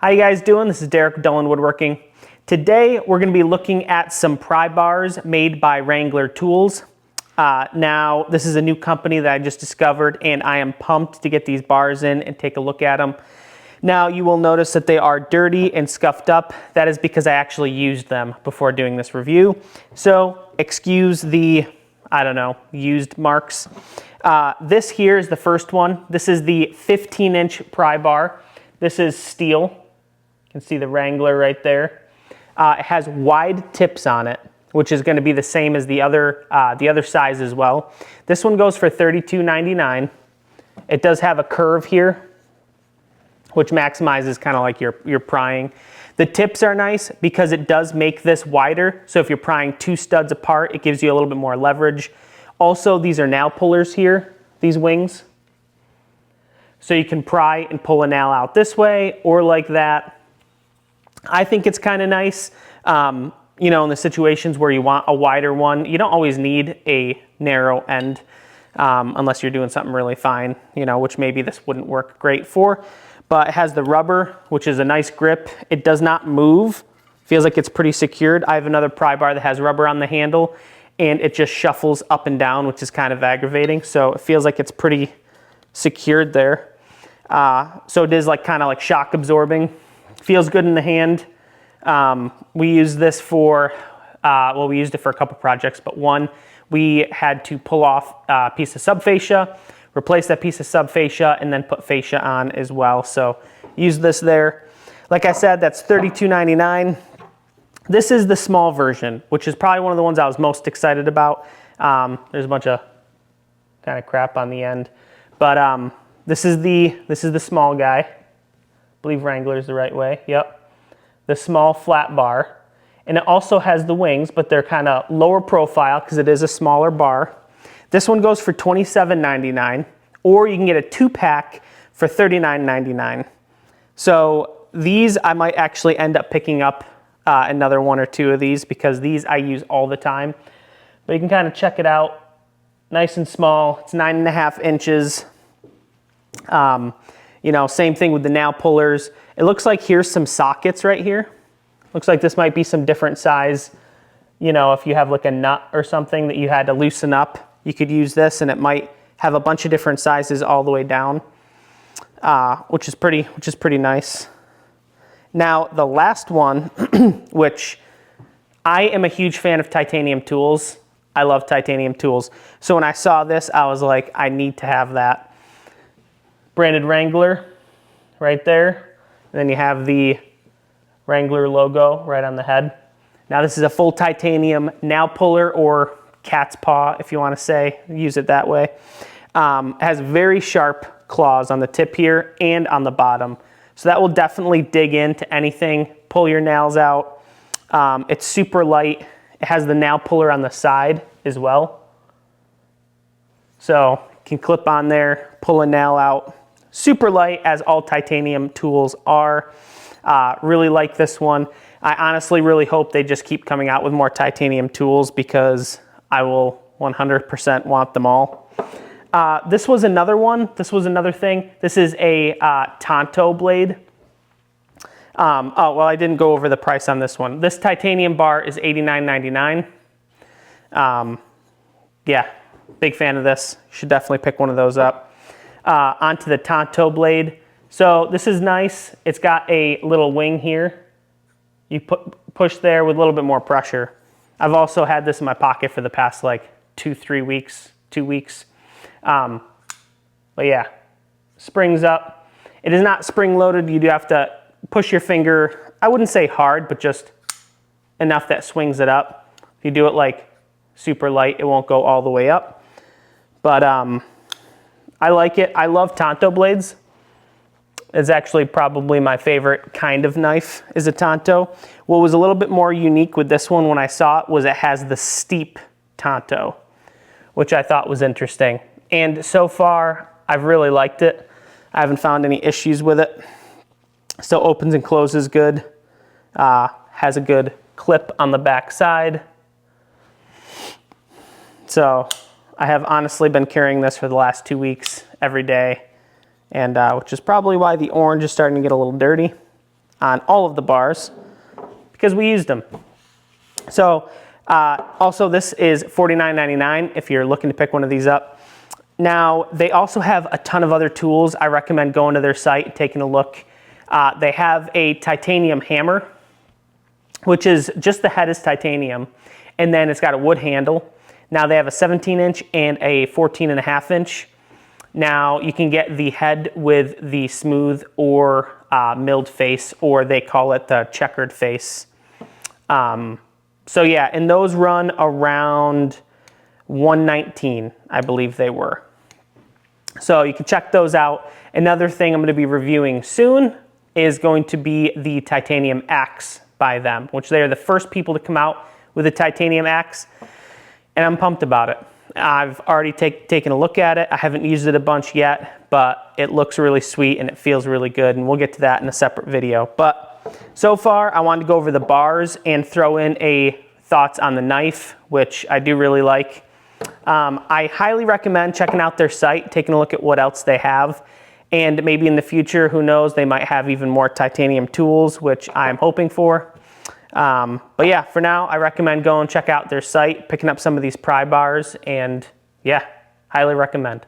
How you guys doing? This is Derek with Woodworking. Today we're going to be looking at some pry bars made by Wrangler Tools. Now this is a new company that I just discovered and I am pumped to get these bars in and take a look at them. Now you will notice that they are dirty and scuffed up. That is because I actually used them before doing this review. So excuse the, used marks. This here is the first one. This is the 15-inch pry bar. This is steel. You can see the Wrangler right there. It has wide tips on it, which is going to be the same as the other size as well. This one goes for $32.99. It does have a curve here, which maximizes kind of like your prying. The tips are nice because it does make this wider. So if you're prying two studs apart, it gives you a little bit more leverage. Also, these are nail pullers here, these wings. So you can pry and pull a nail out this way or like that. I think it's kind of nice, in the situations where you want a wider one. You don't always need a narrow end unless you're doing something really fine, which maybe this wouldn't work great for. But it has the rubber, which is a nice grip. It does not move. Feels like it's pretty secured. I have another pry bar that has rubber on the handle, and it just shuffles up and down, which is kind of aggravating. So it feels like it's pretty secured there. So it is kind of like shock absorbing. Feels good in the hand. We use this for, we used it for a couple projects, but one, we had to pull off a piece of subfascia, replace that piece of subfascia, and then put fascia on as well. So use this there. Like I said, that's $32.99. This is the small version, which is probably one of the ones I was most excited about. There's a bunch of kind of crap on the end, but this is the small guy. I believe Wrangler is the right way. Yep. The small flat bar. And it also has the wings, but they're kind of lower profile because it is a smaller bar. This one goes for $27.99, or you can get a 2-pack for $39.99. So these I might actually end up picking up another one or two of these because these I use all the time. But you can kind of check it out. Nice and small. It's 9.5 inches. Same thing with the nail pullers. It looks like here's some sockets right here. Looks like this might be some different size. If you have like a nut or something that you had to loosen up, you could use this and it might have a bunch of different sizes all the way down, which is pretty nice. Now the last one, which I am a huge fan of titanium tools. I love titanium tools. So when I saw this, I was like, I need to have that. Branded Wrangler right there. And then you have the Wrangler logo right on the head. Now this is a full titanium nail puller, or cat's paw if you want to use it that way. It has very sharp claws on the tip here and on the bottom. So that will definitely dig into anything, pull your nails out. It's super light. It has the nail puller on the side as well. So you can clip on there, pull a nail out. Super light, as all titanium tools are. Really like this one. I honestly really hope they just keep coming out with more titanium tools because I will 100% want them all. This was another one. This was another thing. This is a Tonto blade. I didn't go over the price on this one. This titanium bar is $89.99. Yeah, big fan of this. Should definitely pick one of those up. Onto the Tonto blade. So this is nice. It's got a little wing here. You push there with a little bit more pressure. I've also had this in my pocket for the past 2 weeks. But yeah, springs up. It is not spring loaded. You do have to push your finger, I wouldn't say hard, but just enough that swings it up. If you do it super light, it won't go all the way up. But I like it. I love Tonto blades. It's actually probably my favorite kind of knife is a Tonto. What was a little bit more unique with this one when I saw it was it has the steep Tonto, which I thought was interesting. And so far, I've really liked it. I haven't found any issues with it. Still opens and closes good. Has a good clip on the back side. So I have honestly been carrying this for the last 2 weeks every day, and which is probably why the orange is starting to get a little dirty. on all of the bars because we used them. So also this is $49.99 if you're looking to pick one of these up. Now they also have a ton of other tools. I recommend going to their site and taking a look. They have a titanium hammer, which is just the head is titanium, and then it's got a wood handle. Now they have a 17-inch and a 14.5-inch. Now you can get the head with the smooth or milled face, or they call it the checkered face. So yeah, and those run around $119, I believe they were. So you can check those out. Another thing I'm going to be reviewing soon is going to be the titanium axe by them, which they are the first people to come out with a titanium axe, and I'm pumped about it. I've already taken a look at it. I haven't used it a bunch yet, but it looks really sweet and it feels really good, and we'll get to that in a separate video. But so far, I wanted to go over the bars and throw in a thoughts on the knife, which I do really like. I highly recommend checking out their site, taking a look at what else they have, and maybe in the future, who knows, they might have even more titanium tools, which I'm hoping for. But yeah, for now, I recommend going check out their site, picking up some of these pry bars, and yeah, highly recommend.